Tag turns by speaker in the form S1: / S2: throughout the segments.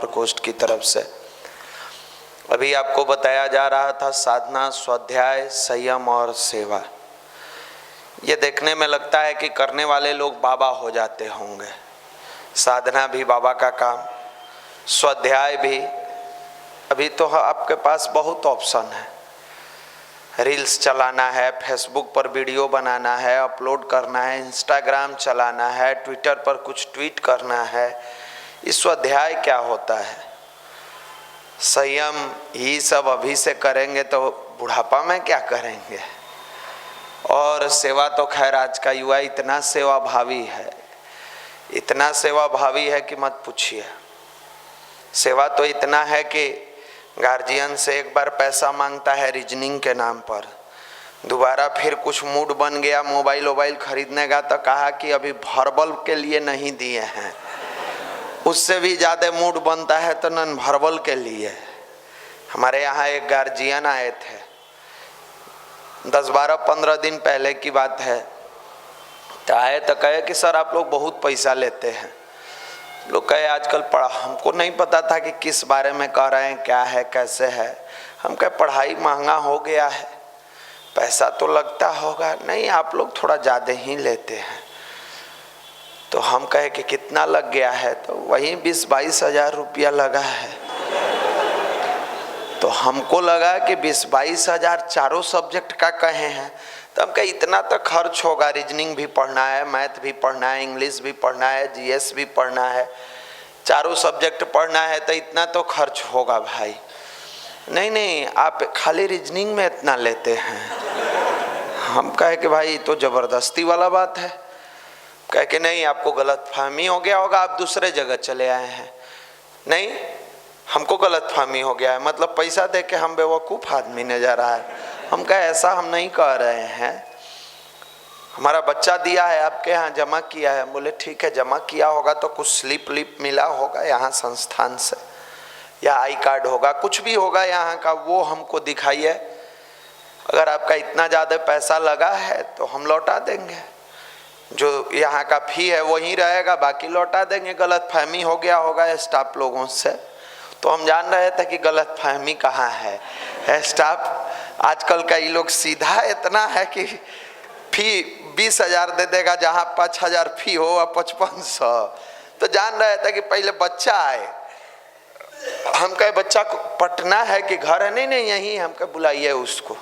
S1: प्रकोष्ठ की तरफ से। अभी आपको बताया जा रहा था साधना, स्वाध्याय, संयम और सेवा। ये देखने में लगता है कि करने वाले लोग बाबा हो जाते होंगे। साधना भी बाबा का काम, स्वाध्याय भी। अभी तो आपके पास बहुत ऑप्शन है। रील्स चलाना है, फेसबुक पर वीडियो बनाना है, अपलोड करना है, इंस्टाग्राम चलाना है, ट्विटर पर कुछ ट्वीट करना है। इस स्वाध्याय क्या होता है? संयम ही सब अभी से करेंगे तो बुढ़ापा में क्या करेंगे? और सेवा तो खैर आज का युवा इतना सेवा भावी है, इतना सेवा भावी है कि मत पूछिए। सेवा तो इतना है कि गार्जियन से एक बार पैसा मांगता है रीजनिंग के नाम पर, दोबारा फिर कुछ मूड बन गया मोबाइल खरीदने का तो कहा कि अभी भर्बल के लिए नहीं दिए हैं। उससे भी ज़्यादा मूड बनता है तो नन भर्बल के लिए। हमारे यहाँ एक गार्जियन आए थे, 10-12-15 दिन पहले की बात है। तो आए तो कहे कि सर आप लोग बहुत पैसा लेते हैं। लोग कहे आजकल पढ़ा, हमको नहीं पता था कि किस बारे में कह रहे हैं, क्या है, कैसे है। हम कहे पढ़ाई महंगा हो गया है, पैसा तो लगता होगा। नहीं, आप लोग थोड़ा ज़्यादा ही लेते हैं। तो हम कहे कि कितना लग गया है? तो वही 20-22 हज़ार रुपया लगा है। तो हमको लगा कि 20-22 हज़ार चारों सब्जेक्ट का कहे हैं। तो हम कहे इतना तो खर्च होगा, रीजनिंग भी पढ़ना है, मैथ भी पढ़ना है, इंग्लिश भी पढ़ना है, जीएस भी पढ़ना है, चारों सब्जेक्ट पढ़ना है, तो इतना तो खर्च होगा भाई। नहीं, आप खाली रीजनिंग में इतना लेते हैं। हम कहे कि भाई तो ज़बरदस्ती वाला बात है। कहे कि नहीं, आपको गलतफहमी हो गया होगा, आप दूसरे जगह चले आए हैं। नहीं, हमको गलतफहमी हो गया है, मतलब पैसा दे के हम बेवकूफ़ आदमी नजर आ रहा है। हम कहे ऐसा हम नहीं कह रहे हैं, हमारा बच्चा दिया है आपके यहाँ, जमा किया है। बोले ठीक है, जमा किया होगा तो कुछ स्लिप मिला होगा यहाँ संस्थान से, या आई कार्ड होगा, कुछ भी होगा यहाँ का, वो हमको दिखाइए। अगर आपका इतना ज़्यादा पैसा लगा है तो हम लौटा देंगे, जो यहाँ का फी है वही रहेगा, बाकी लौटा देंगे। गलतफहमी हो गया होगा स्टाफ लोगों से। तो हम जान रहे थे कि गलतफहमी कहाँ है। स्टाफ आजकल का ये लोग सीधा इतना है कि फी 20 हज़ार दे देगा जहाँ 5 हज़ार फी हो और 5500। तो जान रहे थे कि पहले बच्चा आए। हम कहे बच्चा को पटना है कि घर है? नहीं यहीं। हम कहे बुलाइए उसको।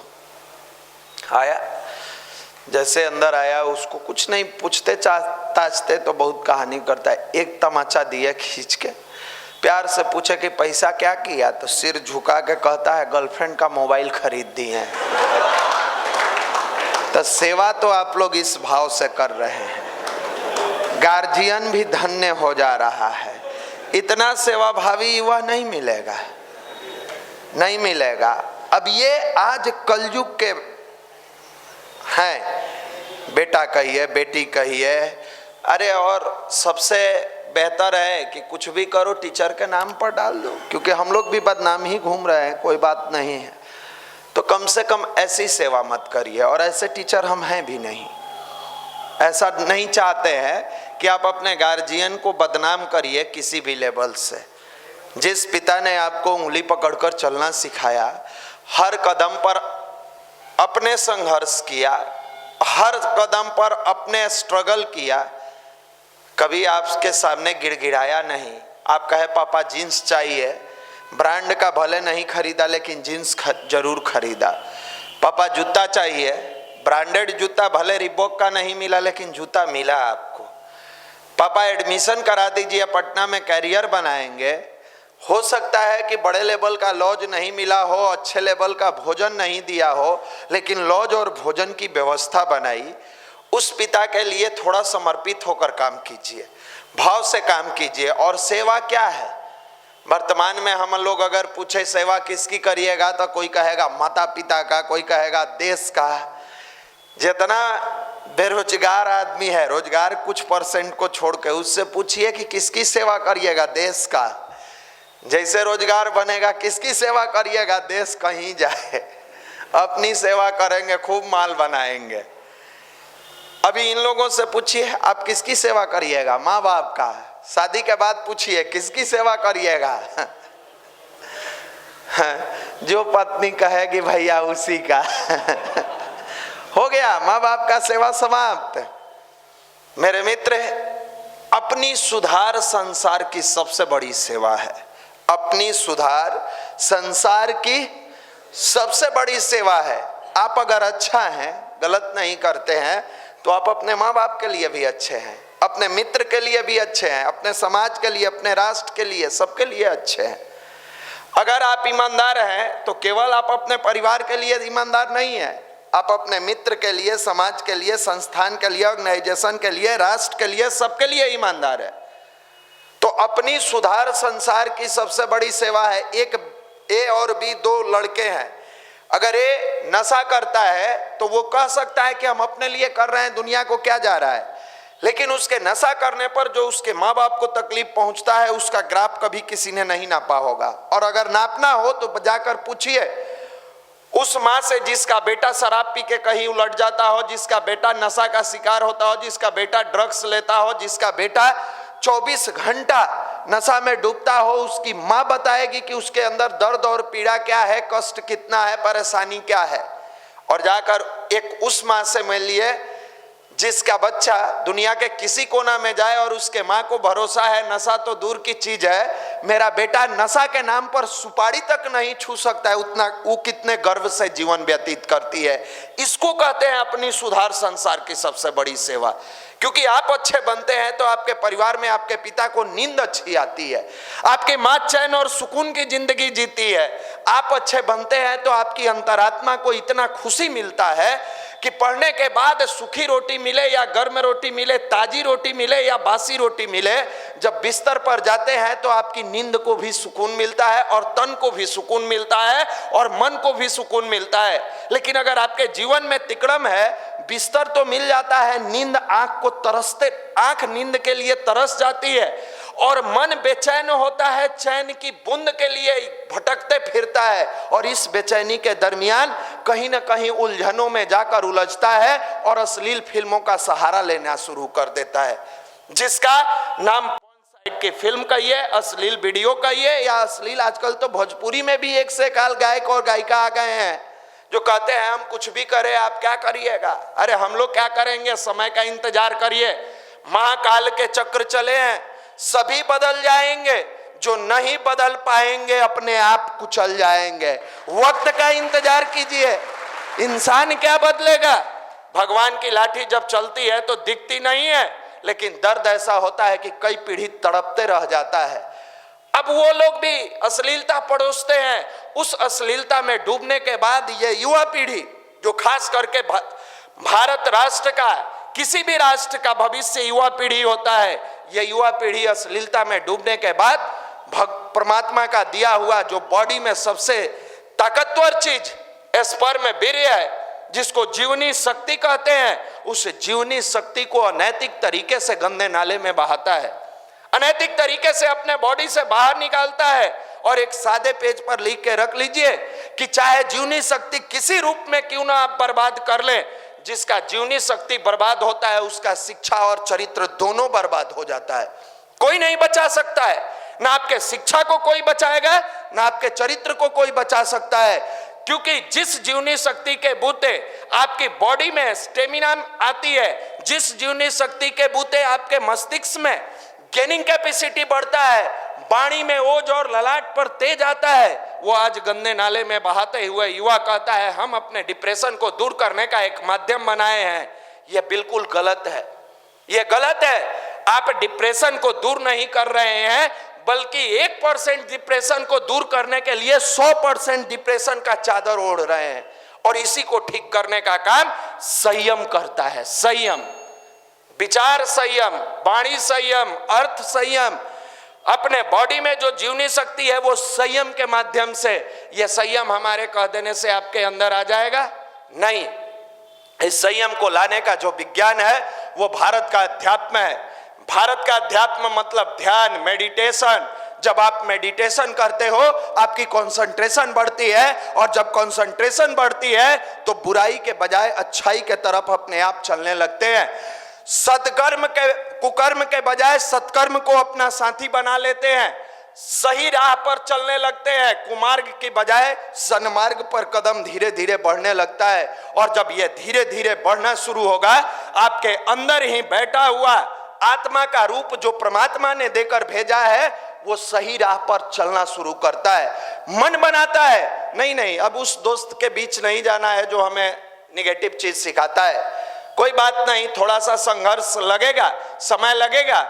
S1: आया, जैसे अंदर आया, उसको कुछ नहीं पूछते ताछते तो बहुत कहानी करता है। एक तमाचा दिया खींच के, प्यार से पूछे कि पैसा क्या किया? तो सिर झुका के कहता है गर्लफ्रेंड का मोबाइल खरीद दिए हैं। तो सेवा तो आप लोग इस भाव से कर रहे हैं। गार्जियन भी धन्य हो जा रहा है। इतना सेवा भावी युवा नहीं मिलेगा, नहीं मिलेगा। अब ये आज कलयुग के हैं, बेटा कहिए, बेटी कहिए। अरे और सबसे बेहतर है कि कुछ भी करो टीचर के नाम पर डाल दो, क्योंकि हम लोग भी बदनाम ही घूम रहे हैं, कोई बात नहीं है। तो कम से कम ऐसी सेवा मत करिए। और ऐसे टीचर हम हैं भी नहीं, ऐसा नहीं चाहते हैं कि आप अपने गार्जियन को बदनाम करिए किसी भी लेवल से। जिस पिता ने आपको उंगली पकड़कर चलना सिखाया, हर कदम पर अपने संघर्ष किया, हर कदम पर अपने स्ट्रगल किया, कभी आपके सामने गिड़गिड़ाया नहीं। आप कहे पापा जीन्स चाहिए, ब्रांड का भले नहीं खरीदा लेकिन जीन्स जरूर खरीदा। पापा जूता चाहिए, ब्रांडेड जूता भले रिबॉक का नहीं मिला लेकिन जूता मिला आपको। पापा एडमिशन करा दीजिए, पटना में कैरियर बनाएंगे। हो सकता है कि बड़े लेवल का लॉज नहीं मिला हो, अच्छे लेवल का भोजन नहीं दिया हो, लेकिन लॉज और भोजन की व्यवस्था बनाई। उस पिता के लिए थोड़ा समर्पित होकर काम कीजिए, भाव से काम कीजिए। और सेवा क्या है? वर्तमान में हम लोग अगर पूछे सेवा किसकी करिएगा तो कोई कहेगा माता पिता का, कोई कहेगा देश का। जितना बेरोजगार आदमी है, रोजगार कुछ परसेंट को छोड़ के, उससे पूछिए कि किसकी सेवा करिएगा? देश का। जैसे रोजगार बनेगा किसकी सेवा करिएगा? देश कहीं जाए, अपनी सेवा करेंगे, खूब माल बनाएंगे। अभी इन लोगों से पूछिए आप किसकी सेवा करिएगा? माँ बाप का। शादी के बाद पूछिए किसकी सेवा करिएगा? जो पत्नी कहेगी भैया उसी का। हो गया माँ बाप का सेवा समाप्त। मेरे मित्र, अपनी सुधार संसार की सबसे बड़ी सेवा है। अपनी सुधार संसार की सबसे बड़ी सेवा है। आप अगर अच्छा हैं, गलत नहीं करते हैं, तो आप अपने माँ बाप के लिए भी अच्छे हैं, अपने मित्र के लिए भी अच्छे हैं, अपने समाज के लिए, अपने राष्ट्र के लिए, सबके लिए अच्छे हैं। अगर आप ईमानदार हैं तो केवल आप अपने परिवार के लिए ईमानदार नहीं है, आप अपने मित्र के लिए, समाज के लिए, संस्थान के लिए, ऑर्गेनाइजेशन के लिए, राष्ट्र के लिए, सबके लिए ईमानदार है। तो अपनी सुधार संसार की सबसे बड़ी सेवा है। एक ए और बी दो लड़के हैं, अगर ए नशा करता है तो वो कह सकता है कि हम अपने लिए कर रहे हैं, दुनिया को क्या जा रहा है, लेकिन उसके नशा करने पर जो उसके माँ बाप को तकलीफ पहुंचता है उसका ग्राफ कभी किसी ने नहीं नापा होगा। और अगर नापना हो तो जाकर पूछिए उस माँ से जिसका बेटा शराब पी के कहीं उलट जाता हो, जिसका बेटा नशा का शिकार होता हो, जिसका बेटा ड्रग्स लेता हो, जिसका बेटा 24 घंटा नशा में डूबता हो, उसकी माँ बताएगी कि उसके अंदर दर्द और पीड़ा क्या है, कष्ट कितना है, परेशानी क्या है। और जाकर एक उस माँ से मिलिए जिसका बच्चा दुनिया के किसी कोना में जाए और उसके माँ को भरोसा है, नशा तो दूर की चीज है, मेरा बेटा नशा के नाम पर सुपारी तक नहीं छू सकता है, उतना वो कितने गर्व से जीवन व्यतीत करती है। इसको कहते हैं अपनी सुधार संसार की सबसे बड़ी सेवा। क्योंकि आप अच्छे बनते हैं तो आपके परिवार में आपके पिता को नींद अच्छी आती है, आपकी माँ चैन और सुकून की जिंदगी जीती है। आप अच्छे बनते हैं तो आपकी अंतरात्मा को इतना खुशी मिलता है कि पढ़ने के बाद सूखी रोटी मिले या गर्म रोटी मिले, ताजी रोटी मिले या बासी रोटी मिले, जब बिस्तर पर जाते हैं तो आपकी नींद को भी सुकून मिलता है और तन को भी सुकून मिलता है और मन को भी सुकून मिलता है। लेकिन अगर आपके जीवन में तिकड़म है, बिस्तर तो मिल जाता है, नींद आंख नींद के लिए तरस जाती है और मन बेचैन होता है, चैन की बूंद के लिए भटकते फिरता है और इस बेचैनी के दरमियान कहीं ना कहीं उलझनों में जाकर उलझता है और अश्लील फिल्मों का सहारा लेना शुरू कर देता है, जिसका नाम साइड की फिल्म कहिए, अश्लील वीडियो कहिए या अश्लील, आजकल तो भोजपुरी में भी एक से एक गायक और गायिका आ गए हैं जो कहते हैं हम कुछ भी करें, आप क्या करिएगा। अरे हम लोग क्या करेंगे, समय का इंतजार करिए, महाकाल के चक्र चले हैं, सभी बदल जाएंगे, जो नहीं बदल पाएंगे अपने आप कुचल जाएंगे। वक्त का इंतजार कीजिए, इंसान क्या बदलेगा। भगवान की लाठी जब चलती है तो दिखती नहीं है, लेकिन दर्द ऐसा होता है कि कई पीढ़ी तड़पते रह जाता है। अब वो लोग भी अश्लीलता परोसते हैं, उस अश्लीलता में डूबने के बाद ये युवा पीढ़ी जो खास करके भारत राष्ट्र का, किसी भी राष्ट्र का भविष्य युवा पीढ़ी होता है, ये युवा पीढ़ी अश्लीलता में डूबने के बाद परमात्मा का दिया हुआ जो बॉडी में सबसे ताकतवर चीज स्पर्म वीर्य है, जिसको जीवनी शक्ति कहते हैं, उस जीवनी शक्ति को अनैतिक तरीके से गंदे नाले में बहाता है, अनैतिक तरीके से अपने बॉडी से बाहर निकालता है। और एक सादे पेज पर लिख के रख लीजिए कि चाहे जीवनी शक्ति किसी रूप में क्यों ना आप बर्बाद कर लें, जिसका जीवनी शक्ति बर्बाद होता है उसका शिक्षा और चरित्र दोनों बर्बाद हो जाता है। कोई नहीं बचा सकता है, ना आपके शिक्षा को कोई बचाएगा, ना आपके चरित्र को कोई बचा सकता है। क्योंकि जिस जीवनी शक्ति के बूते आपकी बॉडी में स्टेमिना आती है, जिस जीवनी शक्ति के बूते आपके मस्तिष्क में गेनिंग कैपेसिटी बढ़ता है, वाणी में ओज और ललाट पर तेज आता है, वो आज गंदे नाले में बहाते हुए युवा कहता है हम अपने डिप्रेशन को दूर करने का एक माध्यम बनाए हैं। ये बिल्कुल गलत है, ये गलत है। आप डिप्रेशन को दूर नहीं कर रहे हैं, बल्कि 1% डिप्रेशन को दूर करने के लिए 100% डिप्रेशन का चादर ओढ़ रहे हैं। और इसी को ठीक करने का काम संयम करता है। संयम, विचार संयम, वाणी संयम, अर्थ संयम, अपने बॉडी में जो जीवनी शक्ति है वो संयम के माध्यम से, यह संयम हमारे कह देने से आपके अंदर आ जाएगा नहीं। इस संयम को लाने का जो विज्ञान है वो भारत का अध्यात्म है। भारत का अध्यात्म मतलब ध्यान, मेडिटेशन। जब आप मेडिटेशन करते हो आपकी कंसंट्रेशन बढ़ती है, और जब कंसंट्रेशन बढ़ती है तो बुराई के बजाय अच्छाई के तरफ अपने आप चलने लगते हैं। सत्कर्म कुकर्म के बजाय सत्कर्म को अपना साथी बना लेते हैं, सही राह पर चलने लगते हैं, कुमार्ग की बजाय सन्मार्ग पर कदम धीरे धीरे बढ़ने लगता है। और जब यह धीरे धीरे बढ़ना शुरू होगा, आपके अंदर ही बैठा हुआ आत्मा का रूप जो परमात्मा ने देकर भेजा है, वो सही राह पर चलना शुरू करता है, मन बनाता है नहीं नहीं अब उस दोस्त के बीच नहीं जाना है जो हमें निगेटिव चीज सिखाता है। कोई बात नहीं, थोड़ा सा संघर्ष लगेगा, समय लगेगा,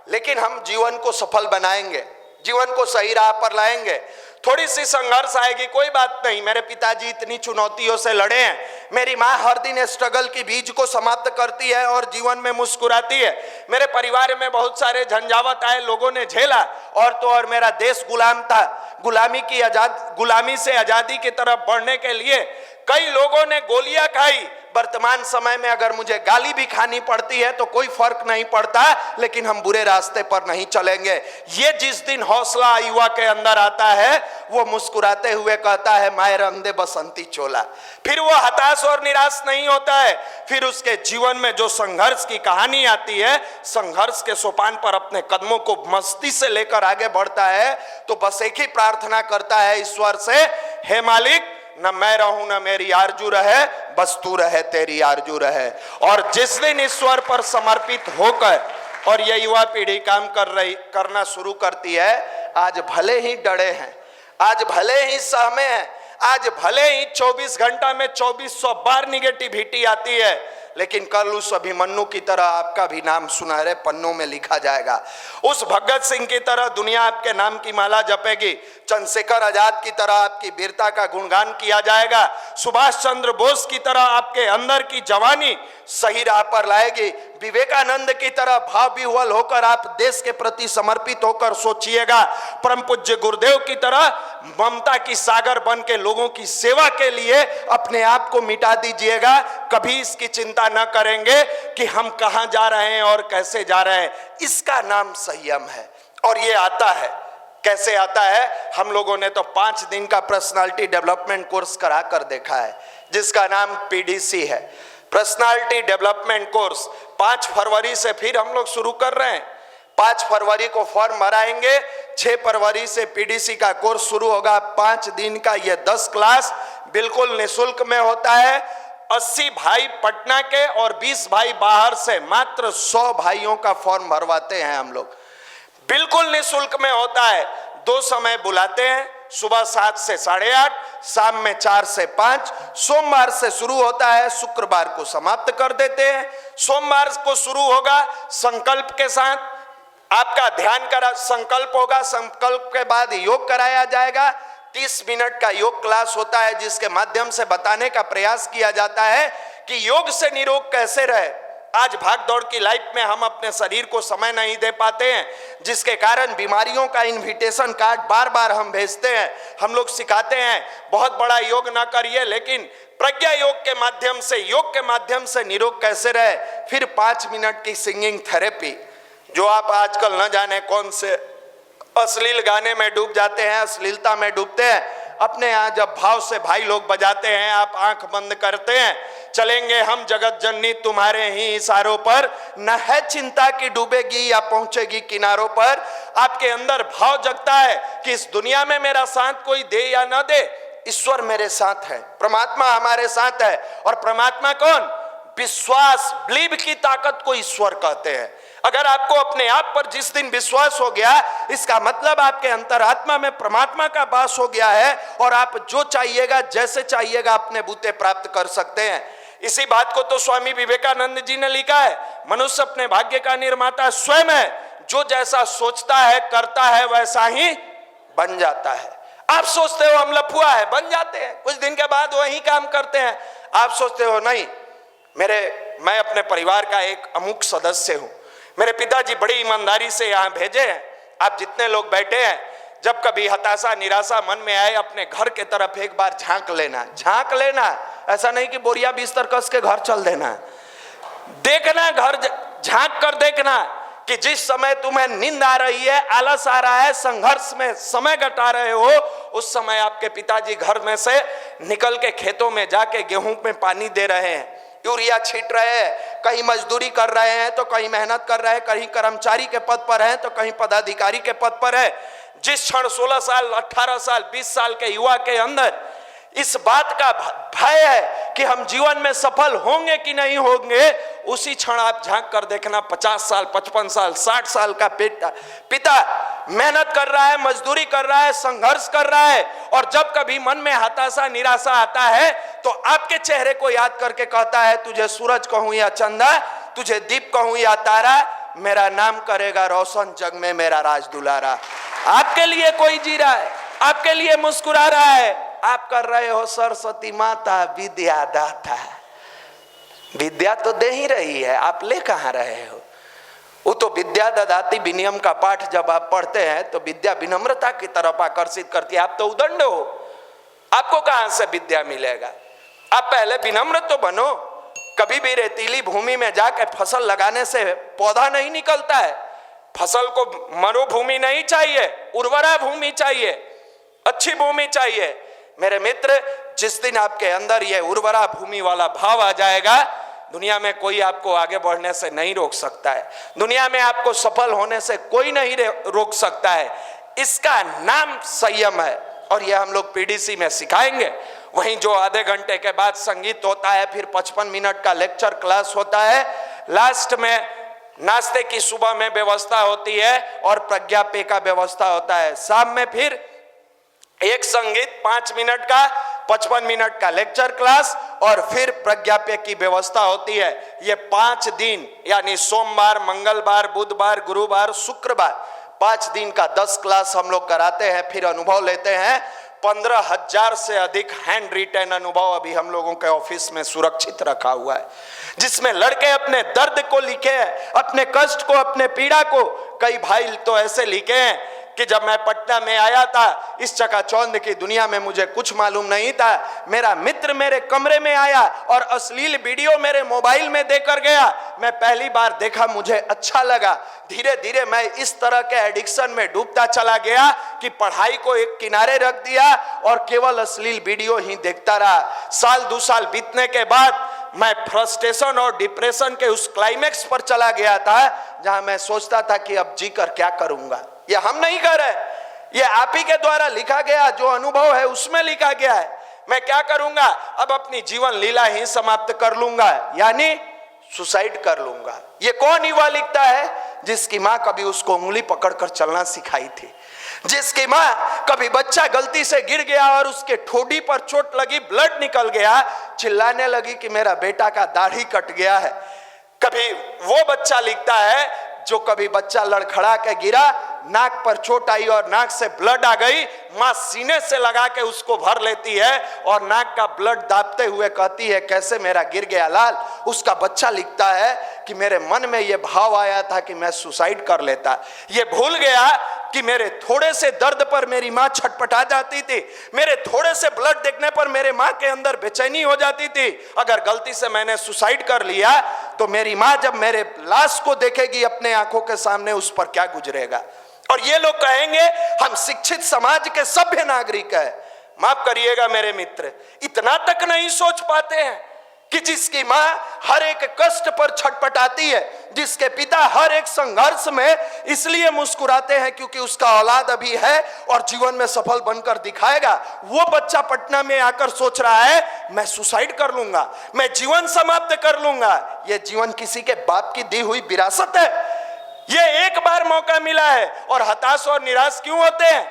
S1: लेकिन हम जीवन को सफल बनाएंगे, जीवन को सही राह पर लाएंगे। थोड़ी सी संघर्ष आएगी, कोई बात नहीं, मेरे पिताजी इतनी चुनौतियों से लड़े हैं, मेरी माँ हर दिन स्ट्रगल की बीज को समाप्त करती है और जीवन में मुस्कुराती है, मेरे परिवार में बहुत सारे झंझावत आए, लोगों ने झेला, और तो और मेरा देश गुलाम था, गुलामी से आजादी की तरफ बढ़ने के लिए कई लोगों ने गोलियां खाई। वर्तमान समय में अगर मुझे गाली भी खानी पड़ती है तो कोई फर्क नहीं पड़ता, लेकिन हम बुरे रास्ते पर नहीं चलेंगे। ये जिस दिन हौसला युवा के अंदर आता है, वो मुस्कुराते हुए कहता है माय रंग दे बसंती चोला। फिर वो हताश और निराश नहीं होता है, फिर उसके जीवन में जो संघर्ष की कहानी आती है, संघर्ष के सोपान पर अपने कदमों को मस्ती से लेकर आगे बढ़ता है, तो बस एक ही प्रार्थना करता है ईश्वर से, हे मालिक, न मैं रहूं न मेरी आरजू रहे, बस तू रहे, तेरी आरजू रहे। और जिस दिन ईश्वर पर समर्पित होकर और ये युवा पीढ़ी काम करना शुरू करती है, आज भले ही डरे हैं, आज भले ही सहमे हैं, आज भले ही 24 घंटा में 2400 बार निगेटिविटी आती है, लेकिन कल उस अभिमन्यु की तरह आपका भी नाम सुनहरे पन्नों में लिखा जाएगा। उस भगत सिंह की तरह दुनिया आपके नाम की माला जपेगी, चंद्रशेखर आजाद की तरह आपकी वीरता का गुणगान किया जाएगा, सुभाष चंद्र बोस की तरह आपके अंदर की जवानी सही राह पर लाएगी, विवेकानंद की तरह भाव विह्वल होकर आप देश के प्रति समर्पित होकर सोचिएगा, परम पूज्य गुरुदेव की तरह ममता की सागर बन के लोगों की सेवा के लिए अपने आप को मिटा दीजिएगा। कभी इसकी चिंता न करेंगे कि हम कहां जा रहे हैं और कैसे जा रहे हैं। इसका नाम संयम है। और ये आता है, कैसे आता है? हम लोगों ने तो 5 दिन का पर्सनालिटी डेवलपमेंट कोर्स करा कर देखा है, जिसका नाम पीडीसी है, पर्सनालिटी डेवलपमेंट कोर्स। 5 फरवरी से फिर हम लोग शुरू कर रहे हैं। 5 फरवरी को फॉर्म भराएंगे, 6 फरवरी से पीडीसी का कोर्स शुरू होगा। 5 दिन का ये 10 क्लास बिल्कुल निःशुल्क में होता है। 80 भाई पटना के और 20 भाई बाहर से, मात्र 100 भाइयों का फॉर्म भरवाते हैं हम लोग, बिल्कुल निःशुल्क में होता है। 2 समय बुलाते हैं, सुबह 7 से 8:30, शाम में 4 से 5। सोमवार से शुरू होता है, शुक्रवार को समाप्त कर देते हैं। सोमवार को शुरू होगा संकल्प के साथ, आपका ध्यान का संकल्प होगा, संकल्प के बाद योग कराया जाएगा। 30 मिनट का योग क्लास होता है, जिसके माध्यम से बताने का प्रयास किया जाता है कि योग से निरोग कैसे रहे। आज भाग दौड़ की लाइफ में हम अपने शरीर को समय नहीं दे पाते हैं, जिसके कारण बीमारियों का इनविटेशन कार्ड बार बार हम भेजते हैं। हम लोग सिखाते हैं बहुत बड़ा योग ना करिए, लेकिन प्रज्ञा योग के माध्यम से, योग के माध्यम से निरोग कैसे रहे। फिर 5 मिनट की सिंगिंग थेरेपी, जो आप आजकल न जाने कौन से अश्लील गाने में डूब जाते हैं, अश्लीलता में डूबते हैं। अपने यहाँ जब भाव से भाई लोग बजाते हैं, आप आंख बंद करते हैं, चलेंगे हम जगत जननी तुम्हारे ही इशारों पर, न है चिंता की डूबेगी या पहुंचेगी किनारों पर। आपके अंदर भाव जगता है कि इस दुनिया में मेरा साथ कोई दे या ना दे, ईश्वर मेरे साथ है, परमात्मा हमारे साथ है। और परमात्मा कौन? विश्वास, बिलीव की ताकत को ईश्वर कहते हैं। अगर आपको अपने आप पर जिस दिन विश्वास हो गया, इसका मतलब आपके अंतरात्मा में परमात्मा का वास हो गया है, और आप जो चाहिएगा, जैसे चाहिएगा, अपने बूते प्राप्त कर सकते हैं। इसी बात को तो स्वामी विवेकानंद जी ने लिखा है, मनुष्य अपने भाग्य का निर्माता स्वयं है, जो जैसा सोचता है करता है वैसा ही बन जाता है। आप सोचते हो हम लफुआ है, बन जाते हैं, कुछ दिन के बाद वही काम करते हैं। आप सोचते हो नहीं, मैं अपने परिवार का एक अमुक सदस्य हूं, मेरे पिताजी बड़ी ईमानदारी से यहाँ भेजे हैं। आप जितने लोग बैठे हैं, जब कभी हताशा निराशा मन में आए, अपने घर के तरफ एक बार झांक लेना। ऐसा नहीं कि बोरिया बिस्तर कस के घर चल देना, देखना, घर झांक कर देखना कि जिस समय तुम्हें नींद आ रही है, आलस आ रहा है, संघर्ष में समय घटा रहे हो, उस समय आपके पिताजी घर में से निकल के खेतों में जाके गेहूं में पानी दे रहे हैं, यूरिया छीट रहे हैं, कहीं मजदूरी कर रहे हैं तो कहीं मेहनत कर रहे हैं, कहीं कर्मचारी के पद पर हैं तो कहीं पदाधिकारी के पद पर है। जिस क्षण 16 साल 18 साल 20 साल के युवा के अंदर इस बात का भय है कि हम जीवन में सफल होंगे कि नहीं होंगे, उसी क्षण आप झांक कर देखना 50 साल 55 साल 60 साल का पिता मेहनत कर रहा है, मजदूरी कर रहा है, संघर्ष कर रहा है, और जब कभी मन में हताशा निराशा आता है तो आपके चेहरे को याद करके कहता है, तुझे सूरज कहूं या चंदा, तुझे दीप कहूं या तारा, मेरा नाम करेगा रोशन जग में मेरा राज दुलारा। आपके लिए कोई जी रहा है, आपके लिए मुस्कुरा रहा है, आप कर रहे हो सरस्वती माता विद्या दाता। विद्या तो दे ही रही है, आप ले कहां रहे हो? वो तो विद्या ददाती विनियम का पाठ जब आप पढ़ते हैं तो विद्या विनम्रता की तरफ आकर्षित करती है। आप तो उदंड हो, आपको कहां से विद्या मिलेगा? आप पहले विनम्र तो बनो। कभी भी रेतीली भूमि में जाकर फसल लगाने से पौधा नहीं निकलता है। फसल को मरुभूमि नहीं चाहिए, उर्वरा भूमि चाहिए, अच्छी भूमि चाहिए। मेरे मित्र, जिस दिन आपके अंदर ये उर्वरा भूमि वाला भाव आ जाएगा, दुनिया में कोई आपको आगे बढ़ने से नहीं रोक सकता है। दुनिया में आपको सफल होने से कोई नहीं रोक सकता है। इसका नाम संयम है, और यह हम लोग पीडीसी में सिखाएंगे। वहीं जो आधे घंटे के बाद संगीत होता है, फिर 55 मिनट का लेक्चर क्लास होता है, लास्ट में नाश्ते की सुबह में व्यवस्था होती है और प्रज्ञा पे का व्यवस्था होता है। शाम में फिर एक संगीत 5 मिनट का, 55 मिनट का लेक्चर क्लास, और फिर प्रज्ञा पे की व्यवस्था होती है। ये 5 दिन यानी सोमवार, मंगलवार, बुधवार, गुरुवार, शुक्रवार, 5 दिन का 10 क्लास हम लोग कराते हैं, फिर अनुभव लेते हैं। 15,000 से अधिक हैंड रिटेन अनुभव अभी हम लोगों के ऑफिस में सुरक्षित रखा हुआ है, जिसमें लड़के अपने दर्द को लिखे हैं, अपने कष्ट को, अपने पीड़ा को। कई भाई तो ऐसे लिखे हैं कि जब मैं पटना में आया था, इस चकाचौंध की दुनिया में मुझे कुछ मालूम नहीं था। मेरा मित्र मेरे कमरे में आया और अश्लील वीडियो मेरे मोबाइल में देकर गया। मैं पहली बार देखा, मुझे अच्छा लगा। धीरे धीरे मैं इस तरह के एडिक्शन में डूबता चला गया कि पढ़ाई को एक किनारे रख दिया और केवल अश्लील वीडियो ही देखता रहा। साल 2 साल बीतने के बाद मैं फ्रस्ट्रेशन और डिप्रेशन के उस क्लाइमेक्स पर चला गया था, जहां मैं सोचता था कि अब जीकर क्या करूंगा। ये हम नहीं कर रहे, ये आप ही के द्वारा लिखा गया जो अनुभव है उसमें लिखा गया है। मैं क्या करूंगा? अब अपनी जीवन लीला ही समाप्त कर लूंगा, यानी सुसाइड कर लूंगा। ये कौन युवा लिखता है? जिसकी मां कभी उसको उंगली पकड़कर चलना सिखाई थी, जिसकी मां कभी बच्चा गलती से गिर गया और उसके ठोड़ी पर चोट लगी, ब्लड निकल गया, चिल्लाने लगी कि मेरा बेटा का दाढ़ी कट गया है। कभी वो बच्चा लिखता है जो कभी बच्चा लड़खड़ा के गिरा, नाक पर चोट आई और नाक से ब्लड आ गई, मां सीने से लगा के उसको भर लेती है और नाक का ब्लड दाबते हुए कहती है, कैसे मेरा गिर गया लाल। उसका बच्चा लिखता है कि मेरे मन में यह भाव आया था कि मैं सुसाइड कर लेता। ये भूल गया कि मेरे थोड़े से दर्द पर मेरी मां छटपटा जाती थी, मेरे थोड़े से ब्लड देखने पर मेरे मां के अंदर बेचैनी हो जाती थी। अगर गलती से मैंने सुसाइड कर लिया तो मेरी मां जब मेरे लाश को देखेगी अपने आंखों के सामने, उस पर क्या गुजरेगा। और ये लोग कहेंगे हम शिक्षित समाज के सभ्य नागरिक हैं। माफ करिएगा मेरे मित्र, इतना तक नहीं सोच पाते हैं कि जिसकी मां हर एक कष्ट पर छटपटाती है, जिसके पिता हर एक संघर्ष में इसलिए मुस्कुराते हैं क्योंकि उसका औलाद अभी है और जीवन में सफल बनकर दिखाएगा, वो बच्चा पटना में आकर सोच रहा है मैं सुसाइड कर लूंगा, मैं जीवन समाप्त कर लूंगा। यह जीवन किसी के बाप की दी हुई विरासत है। ये एक बार मौका मिला है और हताश और निराश क्यों होते हैं?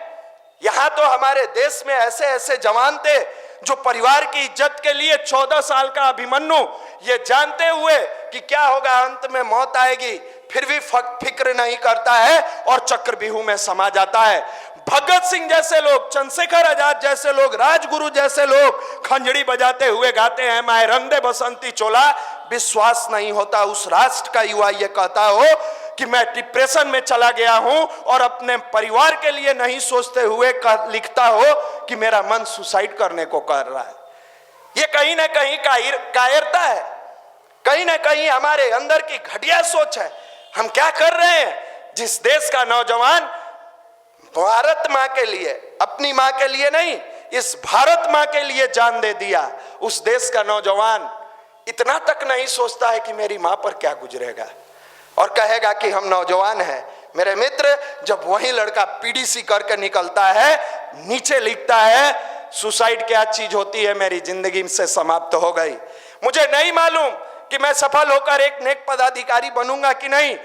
S1: यहां तो हमारे देश में ऐसे ऐसे जवान थे जो परिवार की इज्जत के लिए 14 साल का अभिमन्यु, ये जानते हुए कि क्या होगा अंत में मौत आएगी, फिर भी फिक्र नहीं करता है और चक्रव्यूह में समा जाता है। भगत सिंह जैसे लोग, चंद्रशेखर आजाद जैसे लोग, राजगुरु जैसे लोग खंजड़ी बजाते हुए गाते हैं मैं रंग दे बसंती चोला। विश्वास नहीं होता उस राष्ट्र का युवा ये कहता हो कि मैं डिप्रेशन में चला गया हूं और अपने परिवार के लिए नहीं सोचते हुए लिखता हो कि मेरा मन सुसाइड करने को कर रहा है। ये कहीं ना कहीं कायरता है, कहीं ना कहीं हमारे अंदर की घटिया सोच है। हम क्या कर रहे हैं? जिस देश का नौजवान भारत मां के लिए, अपनी मां के लिए नहीं, इस भारत मां के लिए जान दे दिया, उस देश का नौजवान इतना तक नहीं सोचता है कि मेरी माँ पर क्या गुजरेगा, और कहेगा कि हम नौजवान हैं। मेरे मित्र, जब वही लड़का पीडीसी करके निकलता है, नीचे लिखता है सुसाइड क्या चीज होती है, मेरी जिंदगी से समाप्त हो गई। मुझे नहीं मालूम कि मैं सफल होकर एक नेक पदाधिकारी बनूंगा कि नहीं,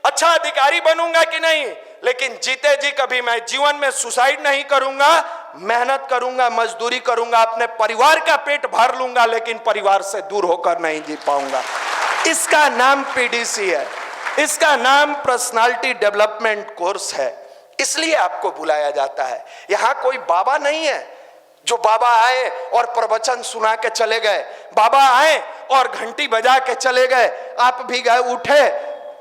S1: अच्छा अधिकारी बनूंगा कि नहीं, लेकिन जीते जी कभी मैं जीवन में सुसाइड नहीं करूंगा, मेहनत करूंगा, मजदूरी करूंगा, अपने परिवार का पेट भर लूंगा, लेकिन परिवार से दूर होकर नहीं जी पाऊंगा। इसका नाम पीडीसी है, इसका नाम पर्सनालिटी डेवलपमेंट कोर्स है। इसलिए आपको बुलाया जाता है। यहां कोई बाबा नहीं है जो बाबा आए और प्रवचन सुना के चले गए, बाबा आए और घंटी बजा के चले गए, आप भी गए, उठे,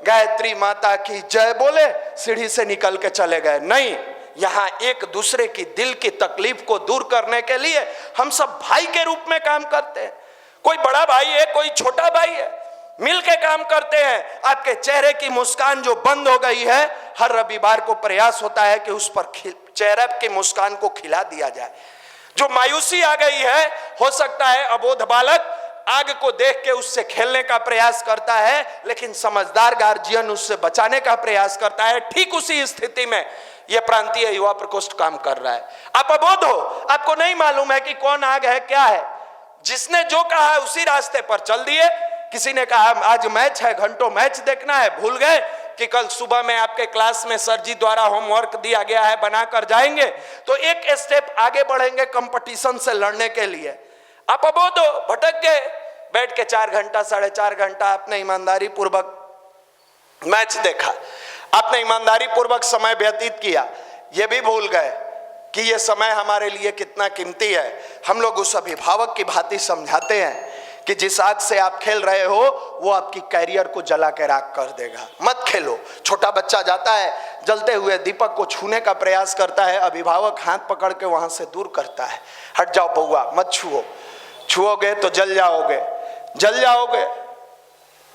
S1: गायत्री माता की जय बोले, सीढ़ी से निकल के चले गए। नहीं, यहां एक दूसरे की दिल की तकलीफ को दूर करने के लिए हम सब भाई के रूप में काम करते हैं। कोई बड़ा भाई है, कोई छोटा भाई है, मिल के काम करते हैं। आपके चेहरे की मुस्कान जो बंद हो गई है, हर रविवार को प्रयास होता है कि उस पर चेहरे की मुस्कान को खिला दिया जाए। जो मायूसी आ गई है, हो सकता है अबोध बालक आग को देख के उससे खेलने का प्रयास करता है, लेकिन समझदार गार्जियन उससे बचाने का प्रयास करता है। ठीक उसी स्थिति में यह प्रांतीय युवा प्रकोष्ठ काम कर रहा है। आप अबोध हो, आपको नहीं मालूम है कि कौन आग है, क्या है। जिसने जो कहा है उसी रास्ते पर चल दिए। किसी ने कहा आज मैच है, घंटों मैच देखना है, भूल गए कि कल सुबह में आपके क्लास में सर जी द्वारा होमवर्क दिया गया है, बनाकर जाएंगे, तो एक स्टेप आगे बढ़ेंगे कंपटीशन से लड़ने के लिए। आप अबोध हो, भटक गए, बैठ के 4 घंटा 4.5 घंटा आपने ईमानदारी पूर्वक मैच देखा, आपने ईमानदारी पूर्वक समय व्यतीत किया, ये भी भूल गए कि ये समय हमारे लिए कितना कीमती है। हम लोग उस अभिभावक की भांति समझाते हैं कि जिस आग से आप खेल रहे हो वो आपकी कैरियर को जला के राख कर देगा, मत खेलो। छोटा बच्चा जाता है, जलते हुए दीपक को छूने का प्रयास करता है, अभिभावक हाथ पकड़ के वहां से दूर करता है, हट जाओ बउआ, मत छुओ, छुओगे तो जल जाओगे, जल जाओगे।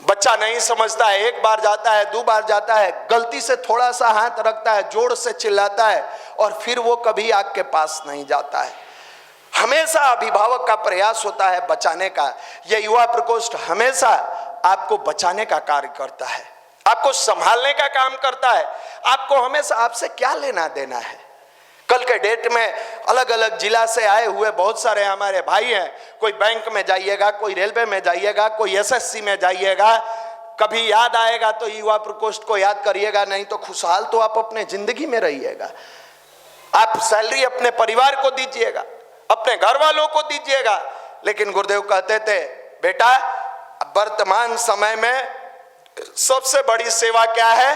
S1: बच्चा नहीं समझता है, एक बार जाता है, 2 बार जाता है, गलती से थोड़ा सा हाथ रखता है, जोर से चिल्लाता है, और फिर वो कभी आग के पास नहीं जाता है। हमेशा अभिभावक का प्रयास होता है बचाने का। यह युवा प्रकोष्ठ हमेशा आपको बचाने का कार्य करता है, आपको संभालने का काम करता है। आपको हमेशा आपसे क्या लेना देना है। कल के डेट में अलग अलग जिला से आए हुए बहुत सारे हमारे भाई हैं। कोई बैंक में जाइएगा, कोई रेलवे में जाइएगा, कोई एसएससी में जाइएगा, कभी याद आएगा तो युवा प्रकोष्ठ को याद करिएगा, नहीं तो खुशहाल तो आप अपने जिंदगी में रहिएगा। आप सैलरी अपने परिवार को दीजिएगा, अपने घर वालों को दीजिएगा। लेकिन गुरुदेव कहते थे, बेटा वर्तमान समय में सबसे बड़ी सेवा क्या है?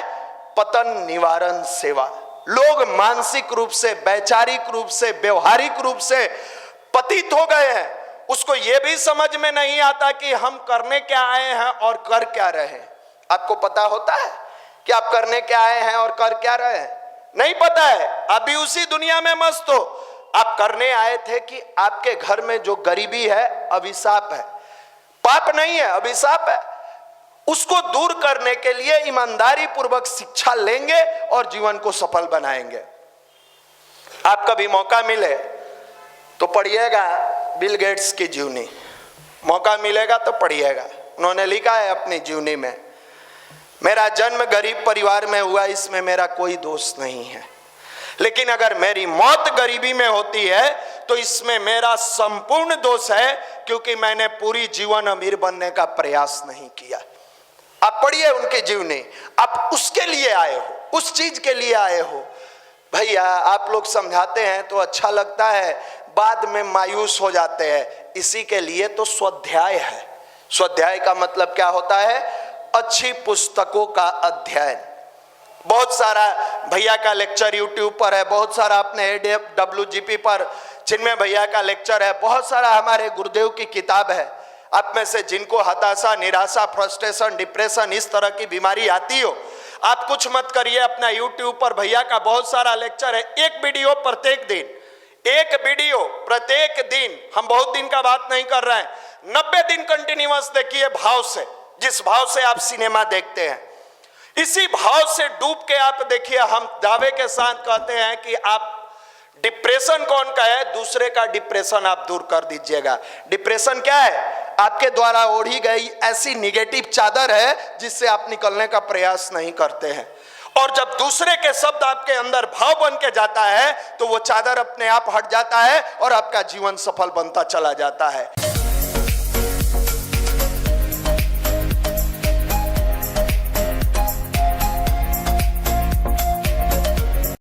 S1: पतन निवारण सेवा। लोग मानसिक रूप से, वैचारिक रूप से, व्यवहारिक रूप से पतित हो गए हैं। उसको यह भी समझ में नहीं आता कि हम करने क्या आए हैं और कर क्या रहे हैं। आपको पता होता है कि आप करने क्या आए हैं और कर क्या रहे हैं? नहीं पता है। अभी उसी दुनिया में मस्त हो। आप करने आए थे कि आपके घर में जो गरीबी है अभिशाप है, पाप नहीं है, अभिशाप है। उसको दूर करने के लिए ईमानदारी पूर्वक शिक्षा लेंगे और जीवन को सफल बनाएंगे। आप कभी मौका मिले तो पढ़िएगा बिल गेट्स की जीवनी, मौका मिलेगा तो पढ़िएगा। उन्होंने लिखा है अपनी जीवनी में, मेरा जन्म गरीब परिवार में हुआ, इसमें मेरा कोई दोष नहीं है, लेकिन अगर मेरी मौत गरीबी में होती है तो इसमें मेरा संपूर्ण दोष है, क्योंकि मैंने पूरी जीवन अमीर बनने का प्रयास नहीं किया। आप पढ़िए उनकी जीवनी, आप उसके लिए आए हो, उस चीज के लिए आए हो। भैया आप लोग समझाते हैं तो अच्छा लगता है, बाद में मायूस हो जाते हैं। इसी के लिए तो स्वाध्याय है। स्वाध्याय का मतलब क्या होता है? अच्छी पुस्तकों का अध्ययन। बहुत सारा भैया का लेक्चर यूट्यूब पर है, बहुत सारा अपने AWGP पर जिनमें भैया का लेक्चर है, बहुत सारा हमारे गुरुदेव की किताब है। आप में से जिनको हताशा, निराशा, फ्रस्ट्रेशन, डिप्रेशन इस तरह की बीमारी आती हो, आप कुछ मत करिए, अपना यूट्यूब पर भैया का बहुत सारा लेक्चर है। एक वीडियो प्रत्येक दिन, एक वीडियो प्रत्येक दिन। हम बहुत दिन का बात नहीं कर रहे हैं, 90 दिन कंटिन्यूअस देखिए भाव से। जिस भाव से आप सिनेमा देखते हैं, इसी भाव से डूब के आप देखिए। हम दावे के साथ कहते हैं कि आप डिप्रेशन कौन का है? दूसरे का डिप्रेशन आप दूर कर दीजिएगा। डिप्रेशन क्या है? आपके द्वारा ओढ़ी गई ऐसी निगेटिव चादर है जिससे आप निकलने का प्रयास नहीं करते हैं। और जब दूसरे के शब्द आपके अंदर भाव बन के जाता है तो वो चादर अपने आप हट जाता है और आपका जीवन सफल बनता चला जाता है।